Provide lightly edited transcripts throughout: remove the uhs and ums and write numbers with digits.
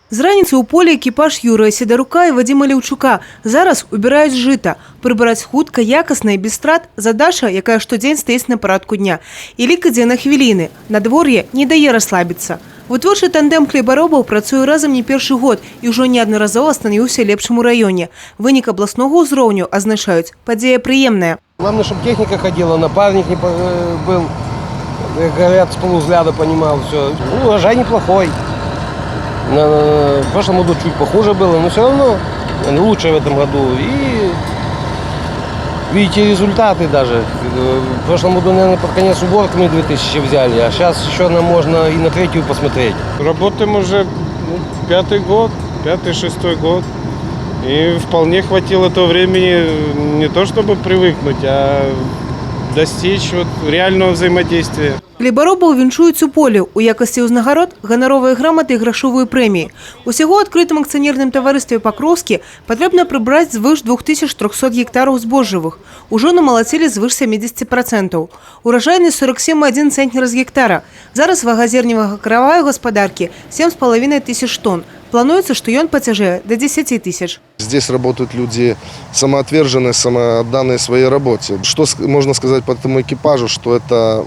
З раніцы ў полі экіпаж Юрыя Сідарука і Вадзіма Леўчука зараз убіраюць жыта. Прыбіраць хутка, якасна і без страт задача, якая штодзень стаіць на парадку дня. І лік ідзе на хвіліны. Надвор'е не дае расслабіцца. Вытворчы тандем хлебаробаў працуе разам не першы год і ўжо неаднаразова становіўся лепшым у раёне. Вынік абласнога ўзроўню азначаюць падзея прыемная. Главное, чтобы техника ходила, напарник не был, говорят, с полувзгляда понимал все. Урожай неплохой. В прошлом году чуть похуже было, но все равно лучше в этом году. И видите результаты даже. В прошлом году, наверное, под конец уборки мы 2000 взяли, а сейчас еще нам можно и на третью посмотреть. Работаем уже пятый год, пятый-шестой год. И вполне хватило того времени не то чтобы привыкнуть, а достичь реального взаимодействия. Хлебаробаў віншуюць у полі. У якасці ўзнагарод ганаровыя граматы і грашовыя прэміі. Усяго адкрытым акцыянерным таварыстве «Пакроўскі» патрэбна прыбраць звыш 2300 гектараў збожжавых. Ужо намалацілі звыш 70%. Уражайнасць 47,1 цэнтнер з гектара. Зараз вага зерневага каравая гаспадаркі 7,5 тысяч тонн. Плануецца, што ён пацяжэе до 10 тысяч. Здесь работают люди самоотверженные, самоотданные своей работе. Что можно сказать по этому экипажу, что это...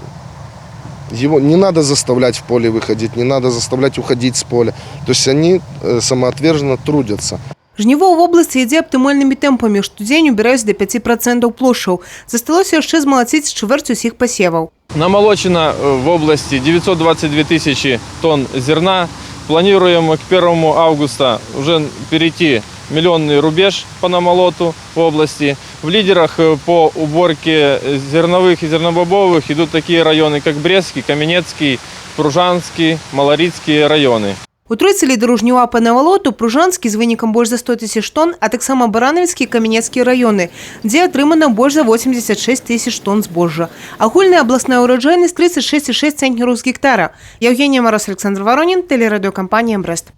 Его не надо заставлять в поле выходить, не надо заставлять уходить с поля. То есть они самоотверженно трудятся. Жніво ў вобласці ідзе аптымальнымі тэмпамі. Штодзень убіраюць до 5% плошчаў. Засталося яшчэ змалаціць чвэрць усіх пасеваў. Намолочено в области 922 тысячи тонн зерна. Планируем к 1 августа уже перейти миллионный рубеж по намолоту в области. В лидерах по уборке зерновых и зернобобовых идут такие районы, как Брестский, Каменецкий, Пружанский, Маларицкие районы. У тройцы лідару жніва па намалоту Пружанскі з вынікам больш за 100 тысяч тонн, а таксама Баранавіцкі і Каменецкія раёны, дзе атрымана больш за 86 тысяч тонн збожжа. Агульная абласная ўраджайнасць 36,6 цэнтнераў з гектара. Евгения Мороз, Александр Воронин, телерадиокомпания «Брест».